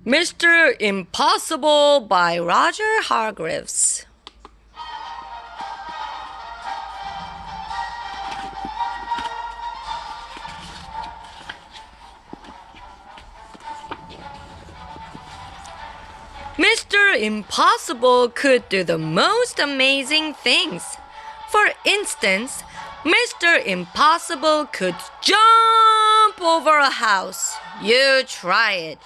Mr. Impossible by Roger Hargreaves. Mr. Impossible could do the most amazing things. For instance, Mr. Impossible could jump over a house. You try it.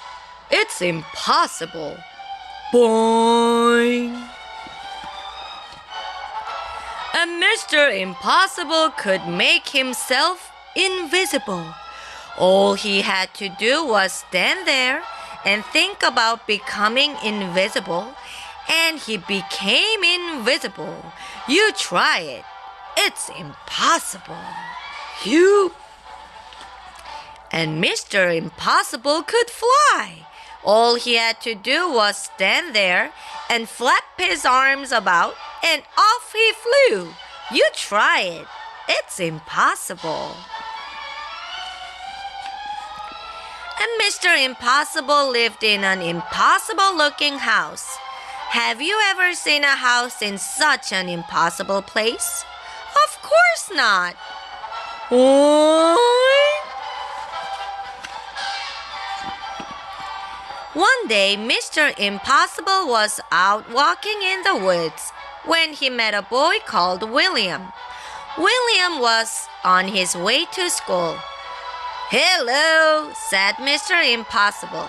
It's impossible. Boing! And Mr. Impossible could make himself invisible. All he had to do was stand there and think about becoming invisible, and he became invisible. You try it. It's impossible. You. And Mr. Impossible could fly. All he had to do was stand there and flap his arms about, and off he flew. You try it. It's impossible. And Mr. Impossible lived in an impossible-looking house. Have you ever seen a house in such an impossible place? Of course not. One day, Mr. Impossible was out walking in the woods when he met a boy called William. William was on his way to school. "Hello," said Mr. Impossible.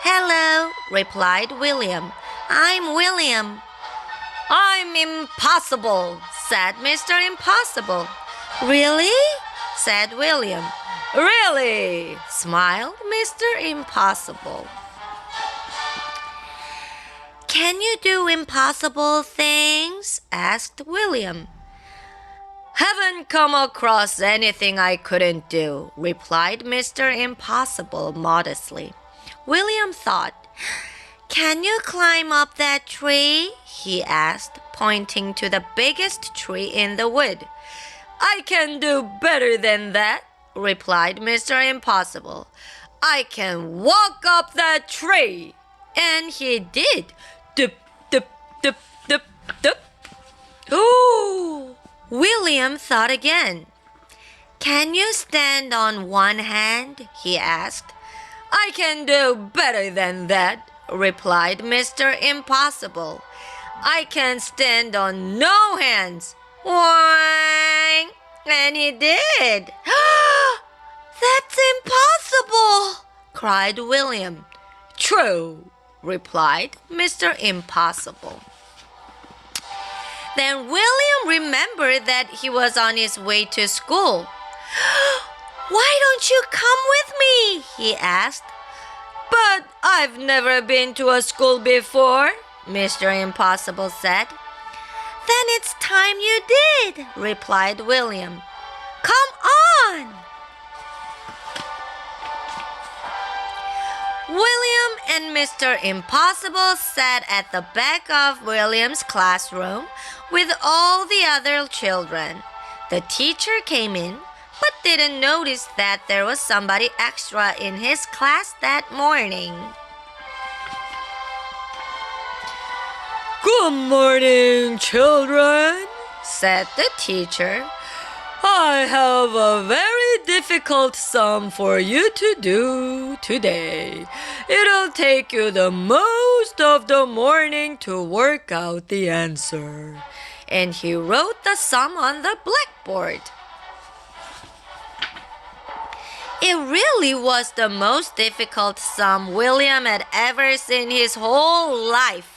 "Hello," replied William. "I'm William." "I'm impossible," said Mr. Impossible. "Really?" said William. "Really?" smiled Mr. Impossible. "Can you do impossible things?" asked William. "Haven't come across anything I couldn't do," replied Mr. Impossible modestly. William thought. "Can you climb up that tree?" he asked, pointing to the biggest tree in the wood. "I can do better than that," replied Mr. Impossible. "I can walk up that tree." And he did. Dip, dip, dip, dip, dip. Ooh! William thought again. "Can you stand on one hand?" he asked. "I can do better than that," replied Mr. Impossible. "I can stand on no hands." Whang! And he did. "That's impossible!" cried William. "True," replied Mr. Impossible. Then William remembered that he was on his way to school. "Why don't you come with me?" he asked. "But I've never been to a school before," Mr. Impossible said. "Then it's time you did," replied William. "Come on!" William and Mr. Impossible sat at the back of William's classroom with all the other children. The teacher came in, but didn't notice that there was somebody extra in his class that morning. "Good morning, children," said the teacher. "I have a very difficult sum for you to do today. It'll take you the most of the morning to work out the answer." And he wrote the sum on the blackboard. It really was the most difficult sum William had ever seen his whole life,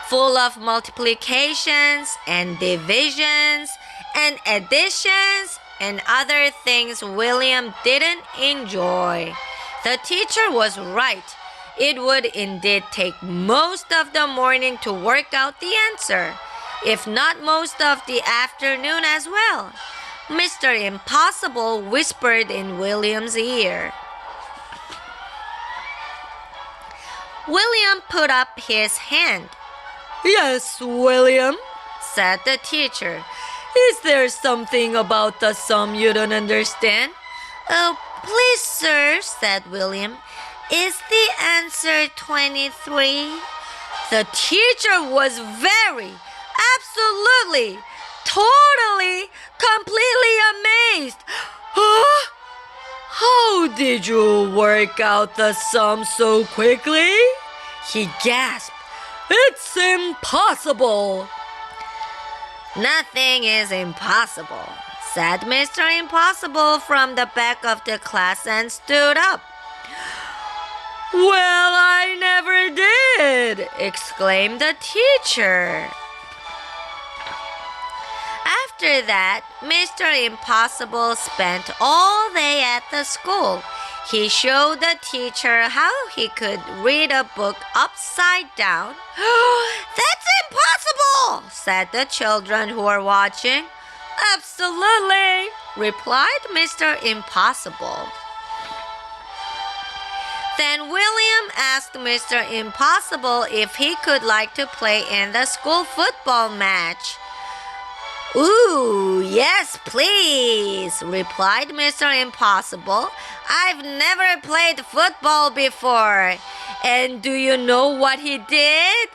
full of multiplications and divisions and additions and other things William didn't enjoy. The teacher was right. It would indeed take most of the morning to work out the answer, if not most of the afternoon as well. Mr. Impossible whispered in William's ear. William put up his hand. "Yes, William," said the teacher. "Is there something about the sum you don't understand?" "Oh, please, sir," said William. Is the answer 23? The teacher was very, absolutely, totally, completely amazed. Huh? How did you work out the sum so quickly? He gasped. It's impossible. Nothing is impossible, said Mr. Impossible from the back of the class and stood up. Well, I never did, exclaimed the teacher. After that, Mr. Impossible spent all day at the school. He showed the teacher how he could read a book upside down. That's impossible, said the children who were watching. Absolutely, replied Mr. Impossible. Then William asked Mr. Impossible if he could like to play in the school football match. Ooh, yes, please, replied Mr. Impossible. I've never played football before. And do you know what he did?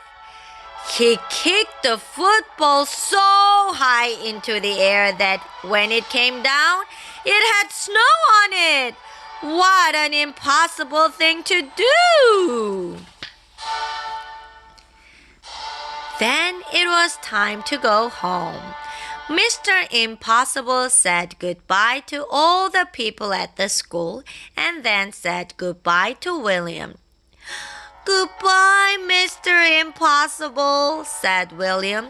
He kicked the football so high into the air that when it came down, it had snow on it. What an impossible thing to do! Then it was time to go home. Mr. Impossible said goodbye to all the people at the school and then said goodbye to William. Goodbye, Mr. Impossible, said William.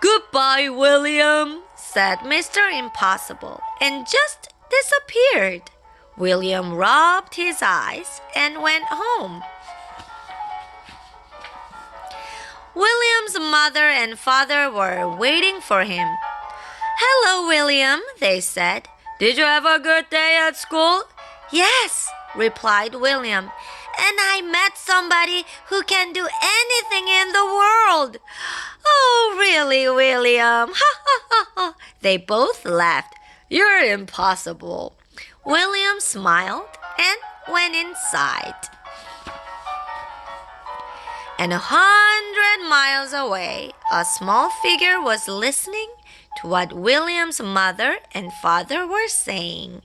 Goodbye, William, said Mr. Impossible, and just disappeared. William rubbed his eyes and went home. William's mother and father were waiting for him. Hello, William, they said. Did you have a good day at school? Yes, replied William. And I met somebody who can do anything in the world. Oh, really, William? Ha, ha, ha, ha. They both laughed. You're impossible. William smiled and went inside. And 100 miles away, a small figure was listening to what William's mother and father were saying.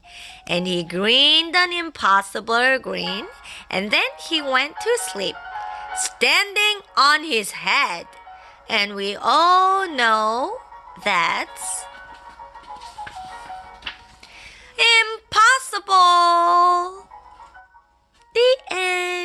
And he grinned an impossible grin, and then he went to sleep, standing on his head. And we all know that's impossible. The end.